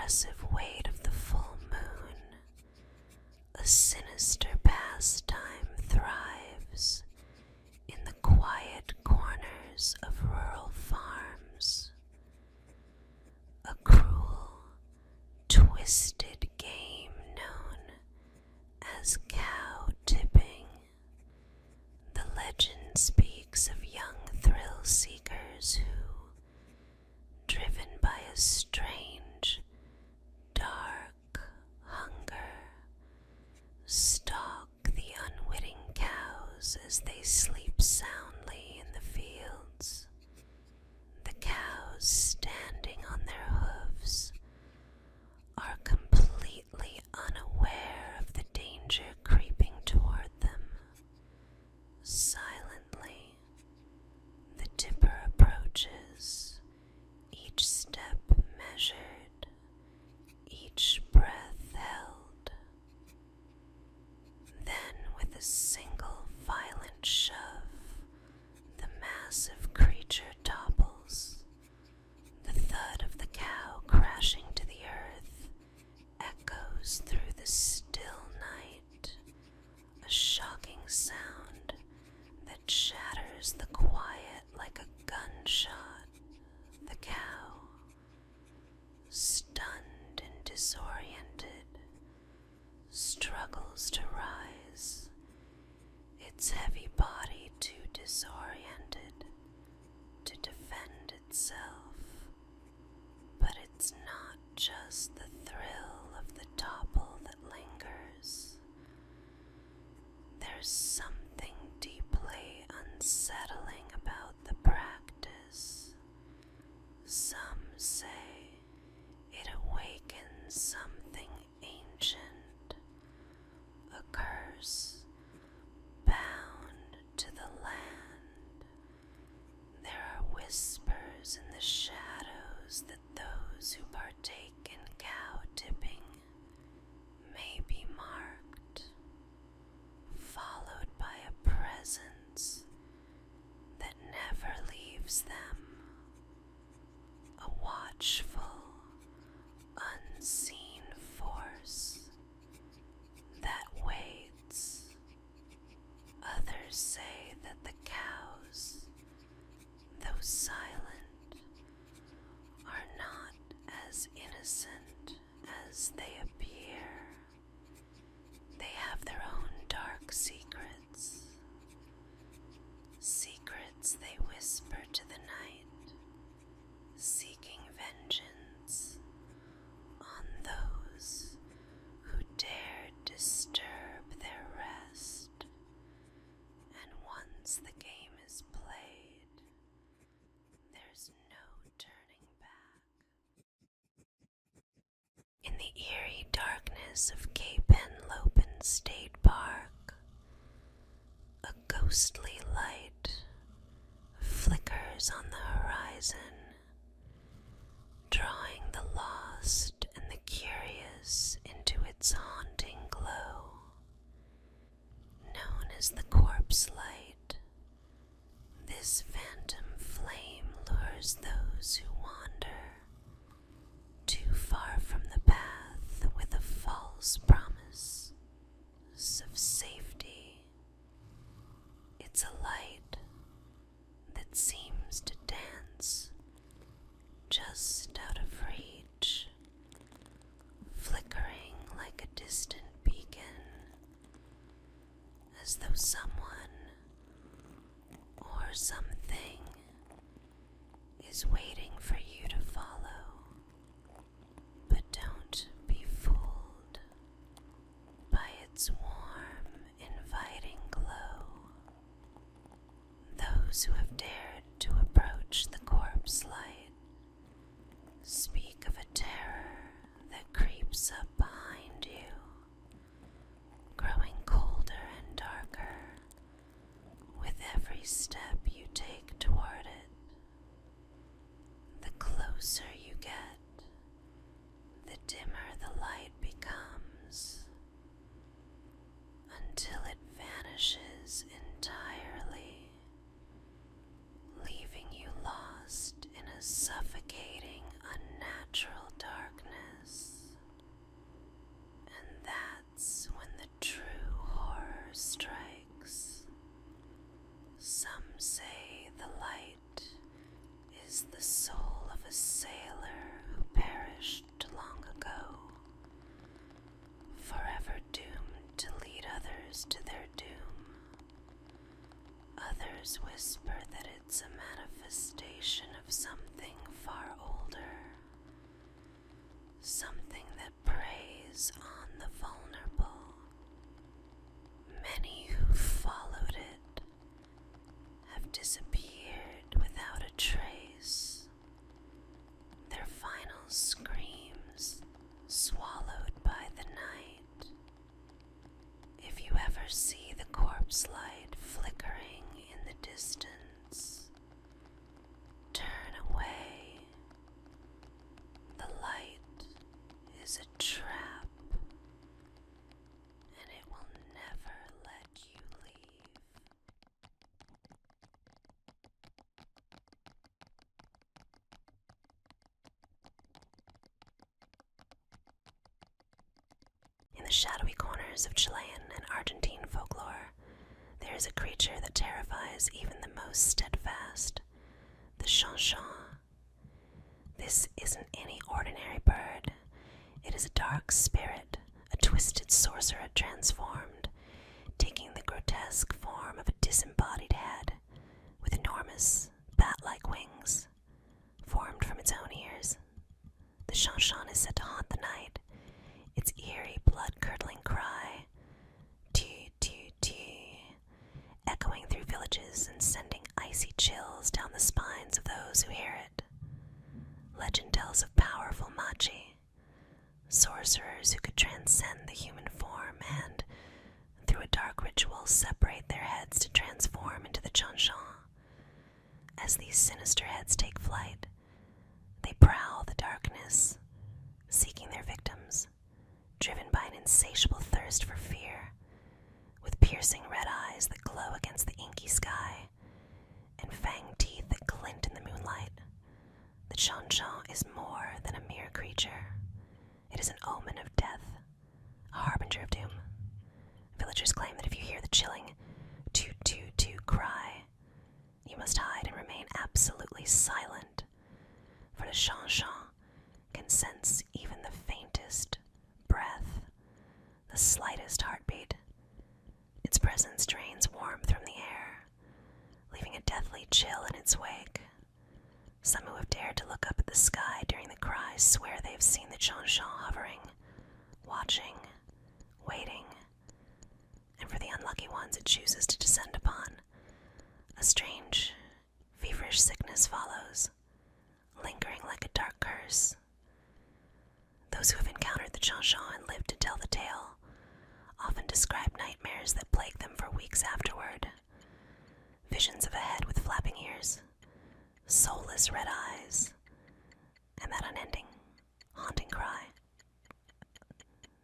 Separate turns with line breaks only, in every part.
oppressive weight of the full moon, a sinister pastime thrives in the quiet corners of rural farms. A cruel, twisted game known as cow tipping. The legend speaks of young thrill seekers who, driven by a strange, dark hunger, stalk the unwitting cows as they sleep soundly in the fields. The cows, standing on their hooves, are completely unaware of the danger creeping toward them. Silently, the tipper approaches, each step measured, each breath held. Then, with a single violent shove, the massive creature topples. The thud of the cow crashing to the earth echoes through the still night, a shocking sound that shatters the quiet like a gunshot. The cow, stunned and disoriented, struggles to rise, its heavy body too disoriented to defend itself. But it's not just the thrill of the topple that lingers. There's something deeply unsettling about the practice. Some say it awakens something ancient, a curse bound to the land. There are whispers in the shadows that those who partake in cow tipping may be marked, followed by a presence that never leaves them, a watchful, unseen force that waits. Others say that the cows, though silent, are not as innocent as they appear. They have their own dark secrets, secrets they whisper to the night, seeking vengeance on those who dared disturb their rest. And once the game is played, there's no turning back. In the eerie darkness of Cape Henlopen State Park, a ghostly light flickers on the horizon, drawing the lost and the curious into its haunting glow. Known as the corpse light, this phantom flame lures those who wander too far from the path with a false promise of safety. It's a light that seems to dance just out of reach, flickering like a distant beacon, as though someone or something is waiting for you to follow. But don't be fooled by its warm, inviting glow. Those who have dared to approach the corpse light speak of a terror that creeps up behind you, growing colder and darker with every step you take toward it. The closer you get, the dimmer the light becomes, until it vanishes entirely, leaving you lost in a suffocating, unnatural darkness. is the soul of a sailor who perished long ago, forever doomed to lead others to their doom. Others whisper that it's a manifestation of something far older, something that preys on the vulnerable. Many who followed it have disappeared without a trace, their final screams swallowed by the night. If you ever see the corpse light flickering in the distance, turn away. The light is a trap, and it will never let you leave. In the shadowy corners of Chilean and Argentine folklore, there is a creature that terrifies even the most steadfast, the chanchon. This isn't any ordinary bird. It is a dark spirit, a twisted sorcerer transformed, taking the grotesque form of a disembodied head with enormous bat-like wings formed from its own ears. The chanchon is said to haunt the night. Its eerie, blood-curdling cry, tee, tee, tee, echoing through villages and sending icy chills down the spines of those who hear it. Legend tells of powerful machi, sorcerers who could transcend the human form and, through a dark ritual, separate their heads to transform into the chanchon. As these sinister heads take flight, they prowl the darkness, seeking their victims, driven by an insatiable thirst for fear, with piercing red eyes that glow against the inky sky, and fanged teeth that glint in the moonlight. The chanchon is more than a mere creature. It is an omen of death, a harbinger of doom. Villagers claim that if you hear the chilling toot toot toot cry, you must hide and remain absolutely silent, for the chanchon can sense even the faintest breath, the slightest heartbeat. Its presence drains warmth from the air, leaving a deathly chill in its wake. Some who have dared to look up at the sky during the cry swear they have seen the chanchon hovering, watching, waiting, and for the unlucky ones it chooses to descend upon. A strange, feverish sickness follows, lingering like a dark curse. Those who have encountered the chanchon and lived to tell the tale often describe nightmares that plague them for weeks afterward. Visions of a head with flapping ears, soulless red eyes, and that unending, haunting cry.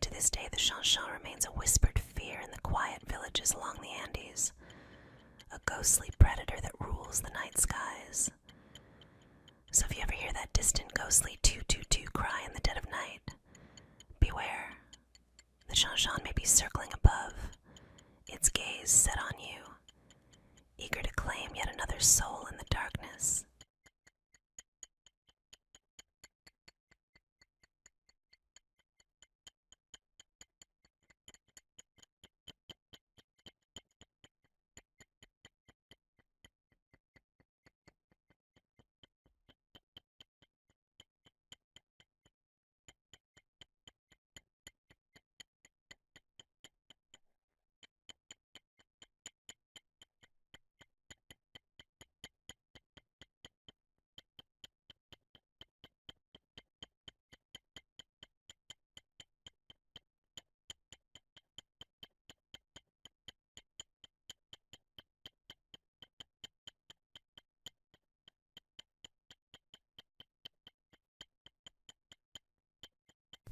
To this day, the chanchon remains a whispered fear in the quiet villages along the Andes, a ghostly predator that rules the night skies. So if you ever hear that distant ghostly toot-toot-toot cry in the dead of night, beware. The chanchon may be circling above, its gaze set on you, eager to claim yet another soul in the darkness.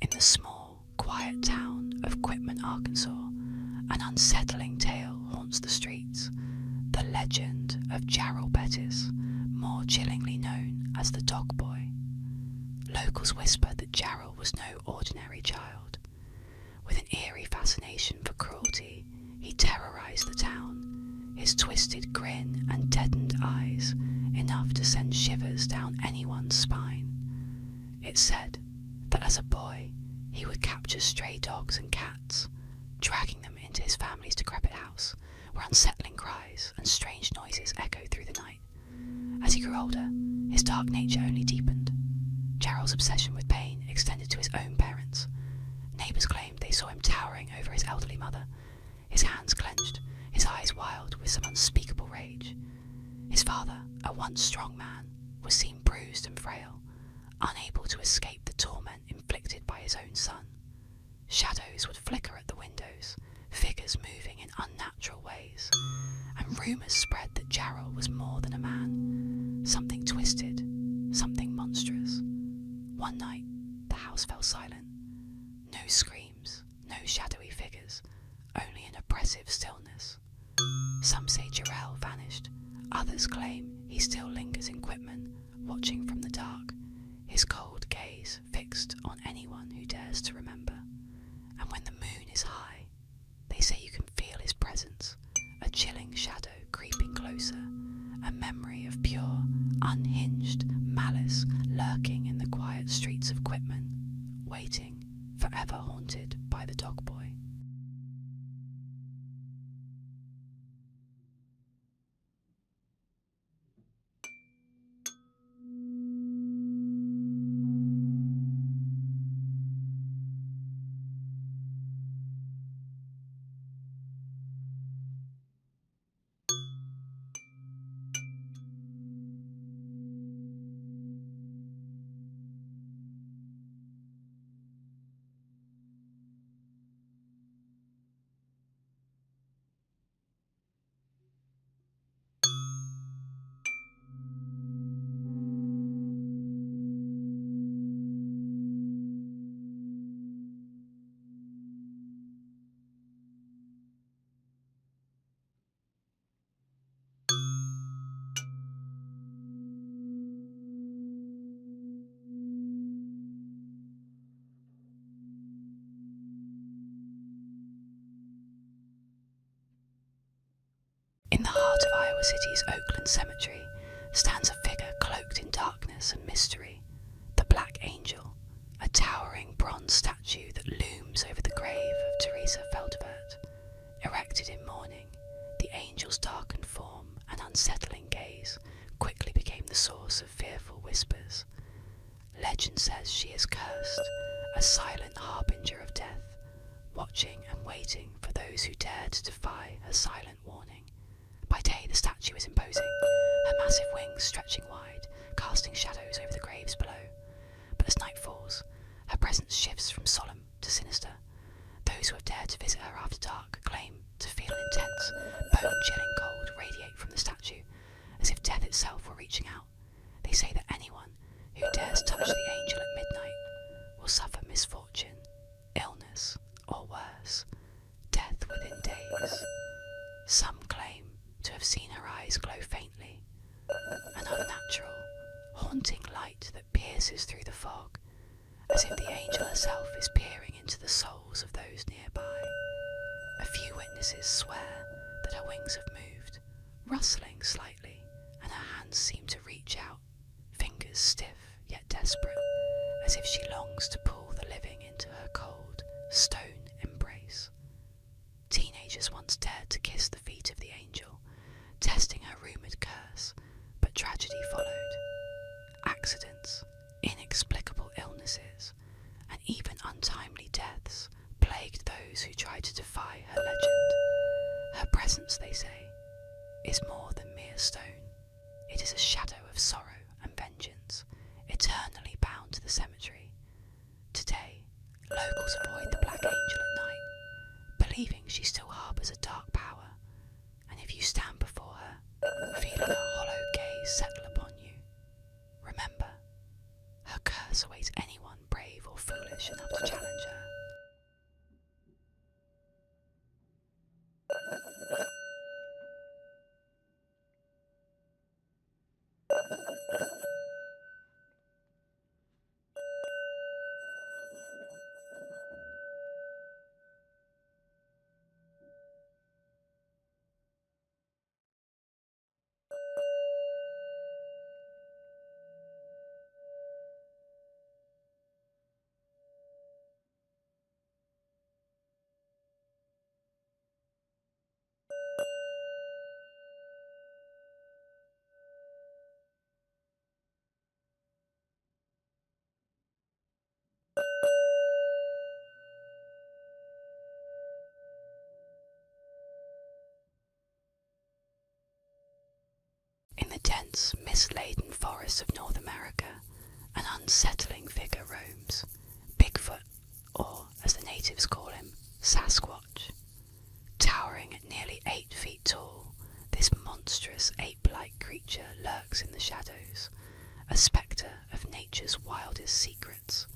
In the small, quiet town of Quitman, Arkansas, an unsettling tale haunts the streets. The legend of Jarrell Bettis, more chillingly known as the Dog Boy. Locals whisper that Jarrell was no ordinary child. With an eerie fascination for cruelty, he terrorized the town, his twisted grin and deadened eyes enough to send shivers down It's said that as a boy he would capture stray dogs and cats, dragging them into his family's decrepit house, where unsettling cries and strange noises echoed through the night. As he grew older, his dark nature only deepened. Gerald's obsession with pain extended to his own parents. Neighbours claimed they saw him towering over his elderly mother, his hands clenched, his eyes wild with some unspeakable rage. His father, a once strong man, was seen bruised and frail, unable to escape the torment inflicted by his own son. Shadows would flicker at the windows, figures moving in unnatural ways, and rumours spread that Gerald was more than a man, something twisted, something monstrous. One night, the house fell silent. No screams, no shadowy figures, only an oppressive stillness. Some say Jarrell vanished, others claim he still lingers in Quitman, watching from the dark, his cold gaze fixed on anyone who dares to remember. And when the moon is high, they say you can feel his presence, a chilling shadow creeping closer, a memory of pure, unhinged malice lurking in the quiet streets of Quitman, waiting, forever haunted by the dog boy. In the heart of Iowa City's Oakland Cemetery stands a figure cloaked in darkness and mystery, the Black Angel, a towering bronze statue that looms over the grave of Teresa Feldvert. Erected in mourning, the angel's darkened form and unsettling gaze quickly became the source of fearful whispers. Legend says she is cursed, a silent harbinger of death, watching and waiting for those who dare to defy her silent warning. By day, the statue is imposing, her massive wings stretching wide, casting shadows over the graves below. But as night falls, her presence shifts from solemn to sinister. Those who have dared to visit her after dark claim to feel an intense, bone-chilling cold radiate from the statue, as if death itself were reaching out. They say that anyone who dares touch the angel at midnight will suffer misfortune, illness, or worse, death within days. Some claim to have seen her eyes glow faintly, an unnatural, haunting light that pierces through the fog, as if the angel herself is peering into the souls of those nearby. A few witnesses swear that her wings have moved, rustling slightly, and her hands seem to reach out, fingers stiff yet desperate, as if she longs to pull the living into her cold, stone embrace. Teenagers once dared to kiss the feet of the angel, testing her rumoured curse, but tragedy followed. Accidents, inexplicable illnesses, and even untimely deaths plagued those who tried to defy her legend. Her presence, they say, is more than mere stone. It is a shadow of sorrow and vengeance, eternally bound to the cemetery. Today, locals avoid the Black Angel at night, believing she still harbours a dark power, and if you stand before her, feeling her hollow gaze settle upon you, remember, her curse awaits anyone brave or foolish enough to challenge her. dense, mist-laden forests of North America, an unsettling figure roams. Bigfoot, or as the natives call him, Sasquatch. Towering at nearly 8 feet tall, this monstrous ape-like creature lurks in the shadows, a spectre of nature's wildest secrets.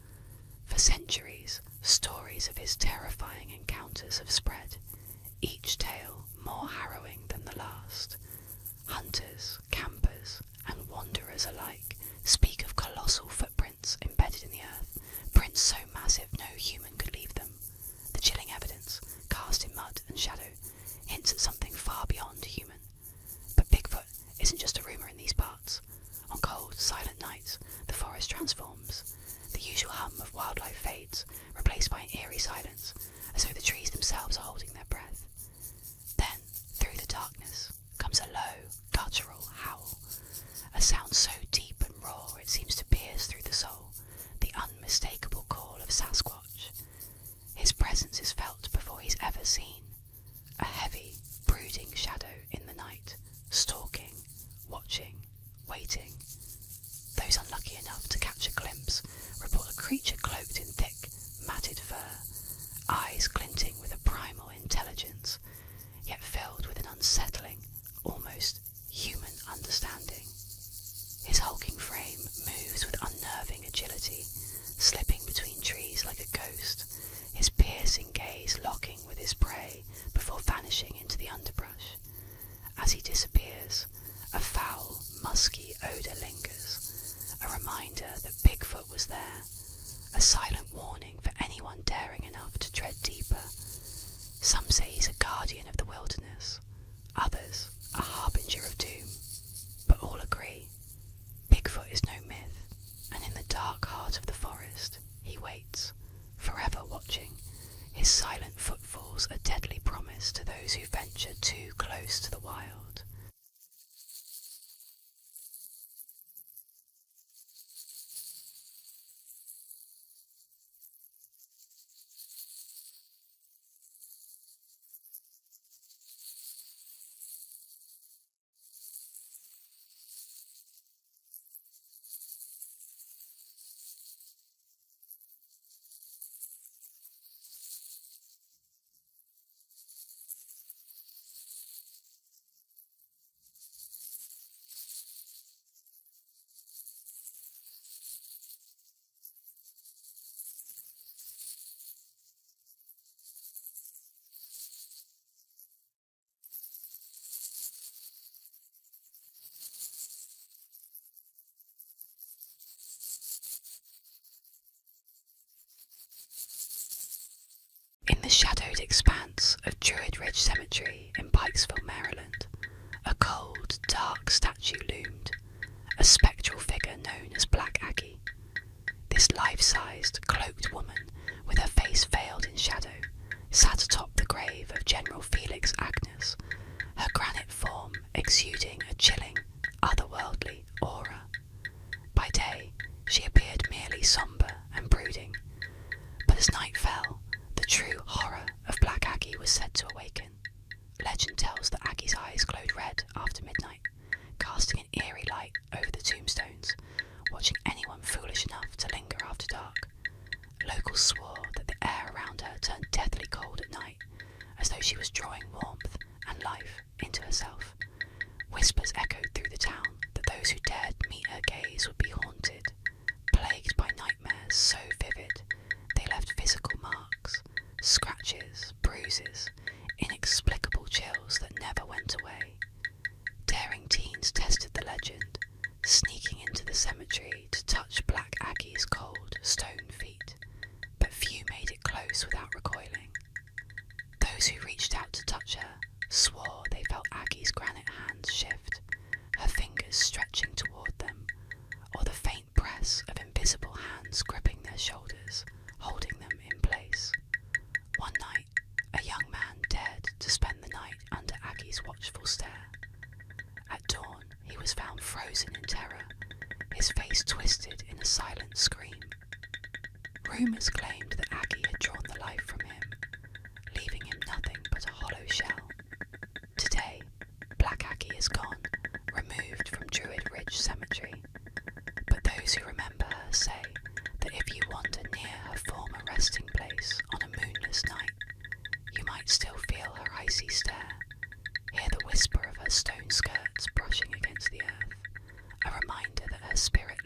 For centuries, stories of his terrifying encounters have spread, each tale more harrowing than the last. Hunters, campers, and wanderers alike speak of colossal footprints embedded in the earth, prints so massive no human could leave them. The chilling evidence, cast in mud and shadow, hints at something far beyond human. But Bigfoot isn't just a rumour in these parts. On cold, silent nights, the forest transforms. The usual hum of wildlife fades, replaced by an eerie silence, as though the trees themselves are holding their breath. Then, through the darkness, comes a low, guttural howl, a sound so deep and raw it seems to pierce through the soul, the unmistakable call of Sasquatch. His presence is felt before he's ever seen, a heavy, brooding shadow in the night, stalking, watching, waiting. Those unlucky enough to catch a glimpse report a creature cloaked in thick, matted fur, eyes glinting with a primal intelligence, yet filled with an unsettling, almost human understanding. His hulking frame moves with unnerving agility, slipping between trees like a ghost, his piercing gaze locking with his prey before vanishing into the underbrush. As he disappears, a foul, musky odour lingers, a reminder that Bigfoot was there, a silent warning for anyone daring enough to tread deeper. Some say he's a guardian of the wilderness, others a harbinger of doom, but all agree, Bigfoot is no myth, and in the dark heart of the forest, he waits, forever watching, his silent footfalls a deadly promise to those who venture too close to the wild. In the shadowed expanse of Druid Ridge Cemetery in Pikesville, Maryland, a cold, dark statue loomed, a spectral figure known as Black Aggie. This life-sized, cloaked woman, with her face veiled in shadow, sat atop the grave of General Felix Agnes, her granite form exuding a chilling, otherworldly aura. By day, she appeared merely sombre and brooding, but as night fell, the true horror of Black Aggie was said to awaken. Legend tells that Aggie's eyes glowed red after midnight, casting an eerie light over the tombstones, watching anyone foolish enough to linger after dark. Locals swore that the air around her turned deathly cold at night, as though she was drawing warmth and life into herself. Whispers echoed through the town that those who dared meet her gaze would be haunted, plagued by nightmares so vivid they left physical marks, scratches, bruises, inexplicable chills that never went away. Daring teens tested the legend, sneaking into the cemetery to touch Black Aggie's cold, stone feet, but few made it close without recoiling. Those who reached out to touch her swore they felt Aggie's granite hands shift, her fingers stretching toward them, or the faint press of invisible hands gripping their shoulders, holding them in place. One night, a young man dared to spend the night under Aggie's watchful stare. At dawn, he was found frozen in terror, his face twisted in a silent scream. Rumours claimed that Aggie had drawn the life from him, leaving him nothing but a hollow shell. Today, Black Aggie is gone, removed from Druid cemetery, but those who remember her say that if you wander near her former resting place on a moonless night, you might still feel her icy stare, hear the whisper of her stone skirts brushing against the earth, a reminder that her spirit